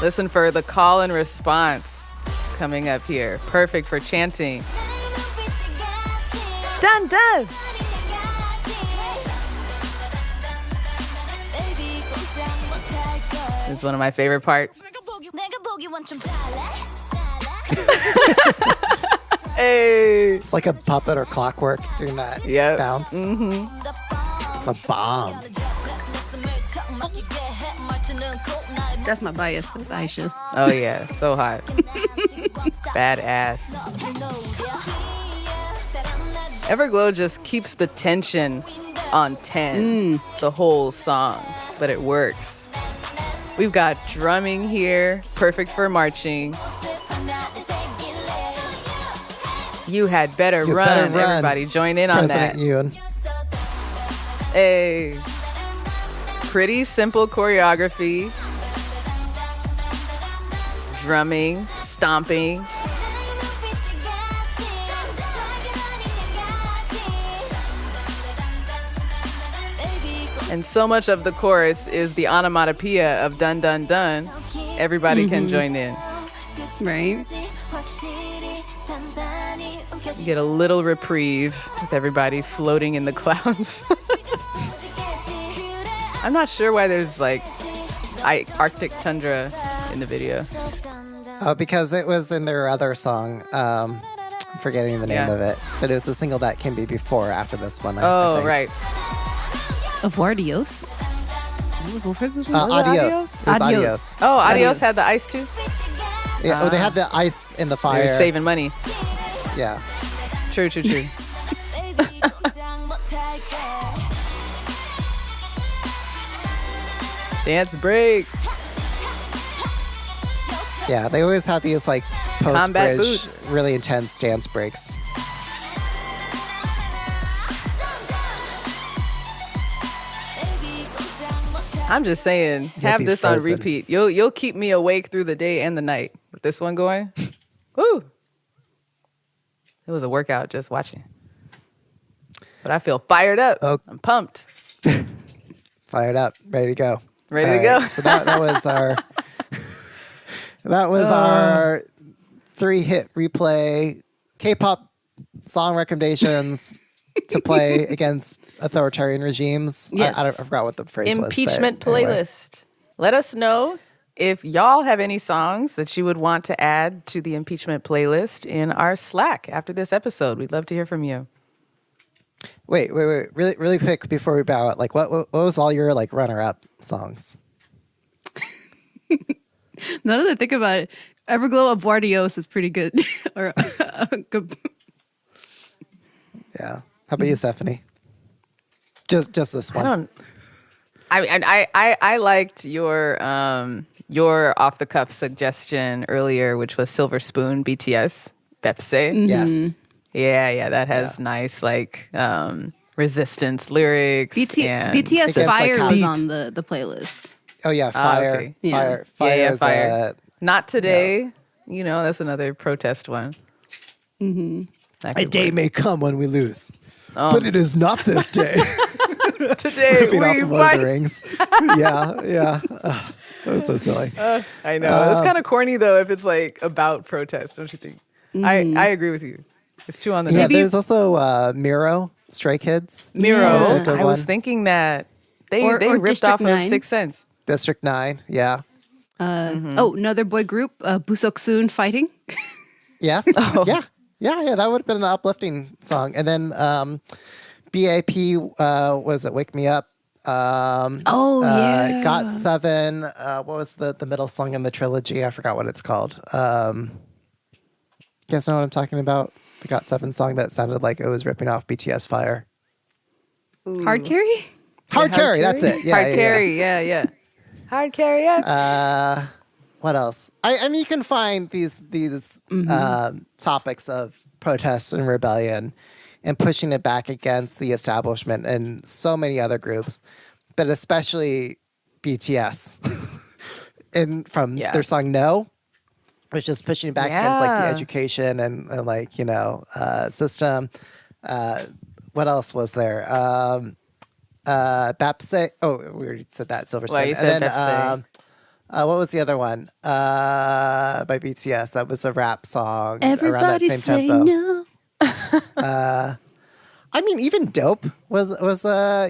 Speaker 1: Listen for the call and response coming up here. Perfect for chanting. Dun dun. This is one of my favorite parts. Hey.
Speaker 2: It's like a puppet or clockwork doing that
Speaker 1: Yep.
Speaker 2: bounce. It's a bomb.
Speaker 3: that's my bias. That's Aisha.
Speaker 1: Oh yeah, so hot. Badass. Everglow just keeps the tension on 10 the whole song, but it works. We've got drumming here, perfect for marching. You had better
Speaker 2: You
Speaker 1: run.
Speaker 2: better run,
Speaker 1: Everybody join in on
Speaker 2: President
Speaker 1: that.
Speaker 2: Yoon.
Speaker 1: Hey. Pretty simple choreography. Drumming, stomping. And so much of the chorus is the onomatopoeia of dun dun dun. Everybody can join in.
Speaker 3: Right?
Speaker 1: You get a little reprieve with everybody floating in the clouds. I'm not sure why there's like Arctic tundra in the video.
Speaker 2: Because it was in their other song. I'm forgetting the name
Speaker 1: Yeah.
Speaker 2: of it. But it was a single that came before or after this one. I
Speaker 1: Oh,
Speaker 2: think.
Speaker 1: right.
Speaker 3: Avardios.
Speaker 2: Adios. It was Adios.
Speaker 1: Oh, Adios
Speaker 3: Adios.
Speaker 1: had the ice too?
Speaker 2: Yeah, they had the ice in the
Speaker 1: They
Speaker 2: fire.
Speaker 1: were saving money.
Speaker 2: Yeah.
Speaker 1: True. Dance break.
Speaker 2: Yeah, they always had these like
Speaker 1: Combat
Speaker 2: post-bridge,
Speaker 1: boots.
Speaker 2: really intense dance breaks.
Speaker 1: I'm just saying,
Speaker 2: You'll
Speaker 1: have
Speaker 2: be
Speaker 1: this on
Speaker 2: frozen.
Speaker 1: repeat. You'll keep me awake through the day and the night with this one going. Woo! It was a workout just watching. But I feel fired up.
Speaker 2: Oh.
Speaker 1: I'm pumped.
Speaker 2: Fired up, ready to go.
Speaker 1: Ready
Speaker 2: All
Speaker 1: to go.
Speaker 2: right, so that was our our 3-hit replay K-pop song recommendations to play against authoritarian regimes.
Speaker 3: Yes.
Speaker 2: I forgot what the phrase was.
Speaker 1: Impeachment
Speaker 2: but anyway.
Speaker 1: playlist. Let us know if y'all have any songs that you would want to add to the impeachment playlist in our Slack after this episode. We'd love to hear from you.
Speaker 2: Wait, really quick before we bow out. Like, what was all your like runner-up songs?
Speaker 3: Now that I think about it, Everglow Avardios is pretty good. or good.
Speaker 2: Yeah. How about you, Stephanie? Just this one.
Speaker 1: I liked your your off the cuff suggestion earlier, which was Silver Spoon, BTS, Pepsi.
Speaker 3: Mm-hmm.
Speaker 2: Yes.
Speaker 1: Yeah, that has nice resistance lyrics. and
Speaker 3: BTS
Speaker 2: Against, like,
Speaker 3: Fire
Speaker 2: how-
Speaker 3: was
Speaker 2: Beat.
Speaker 3: on the playlist.
Speaker 2: Oh yeah, fire.
Speaker 1: okay.
Speaker 3: Yeah.
Speaker 2: Fire is
Speaker 1: Fire. Not today. You know, that's another protest one. Mm-hmm.
Speaker 2: a day may come when we lose, but it is not this day.
Speaker 1: Today
Speaker 2: Ripping off
Speaker 1: we
Speaker 2: of Lord of
Speaker 1: fight.
Speaker 2: the Rings. Yeah. That was so silly.
Speaker 1: I know. It's kind of corny though if it's like about protest, don't you think? I agree with you. It's too on the
Speaker 2: Yeah,
Speaker 1: nose.
Speaker 2: there's also Miro, Stray Kids.
Speaker 1: Miro.
Speaker 2: Yeah, good
Speaker 1: I was
Speaker 2: one.
Speaker 1: thinking that they
Speaker 3: Or
Speaker 1: ripped
Speaker 3: District
Speaker 1: off
Speaker 3: 9.
Speaker 1: of 6 Sense.
Speaker 2: District 9. Yeah.
Speaker 3: Oh, another boy group, Busoksoon Fighting.
Speaker 2: Yes. Yeah. That would have been an uplifting song. And then BAP was it Wake Me Up?
Speaker 3: Yeah.
Speaker 2: Got 7. What was the middle song in the trilogy? I forgot what it's called. You guys know what I'm talking about? The Got 7 song that sounded like it was ripping off BTS Fire.
Speaker 3: Hard Carry?
Speaker 2: Hard Carry, that's it. Yeah,
Speaker 1: Hard
Speaker 2: yeah,
Speaker 1: carry, yeah. Hard carry, yeah.
Speaker 2: What else? I mean, you can find these topics of protest and rebellion and pushing it back against the establishment and so many other groups, but especially BTS. And from their song No, which is pushing it back against like the education and like, system. What else was there? Bapse. Oh, we already said that. Silver Spoon.
Speaker 1: Well, you said
Speaker 2: and then,
Speaker 1: Bapse.
Speaker 2: what was the other one? By BTS. That was a rap song
Speaker 3: Everybody
Speaker 2: around that same
Speaker 3: say
Speaker 2: tempo.
Speaker 3: no.
Speaker 2: I mean, even Dope was I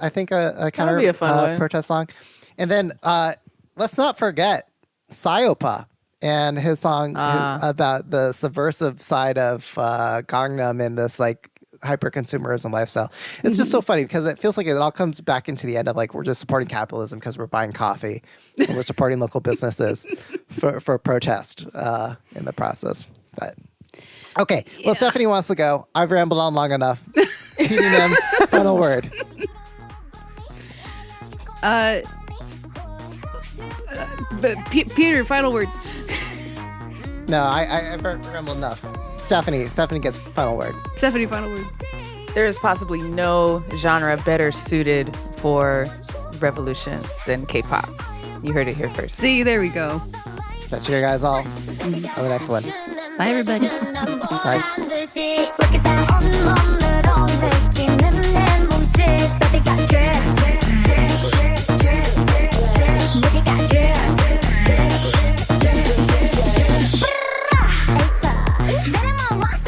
Speaker 2: think a kind
Speaker 1: That'd be a
Speaker 2: of
Speaker 1: fun one.
Speaker 2: protest song. And then let's not forget Sayopa and his song about the subversive side of Gangnam and this like hyper consumerism lifestyle. It's just so funny because it feels like it all comes back into the end of like we're just supporting capitalism because we're buying coffee and we're supporting local businesses for protest in the process. But okay, well, Stephanie wants to go. I've rambled on long enough. PDM, final word.
Speaker 3: But Peter, final word.
Speaker 2: No, I've rambled enough. Stephanie gets final word.
Speaker 3: Stephanie, final word.
Speaker 1: There is possibly no genre better suited for revolution than K-pop. You heard it here first.
Speaker 3: See, there we go.
Speaker 2: Catch you guys all on the next one.
Speaker 3: Bye, everybody.
Speaker 2: Bye.
Speaker 4: Look at that 온몸으로 느끼는 내 몸짓 Baby got drip Baby got drip Ace up 내려만 왔어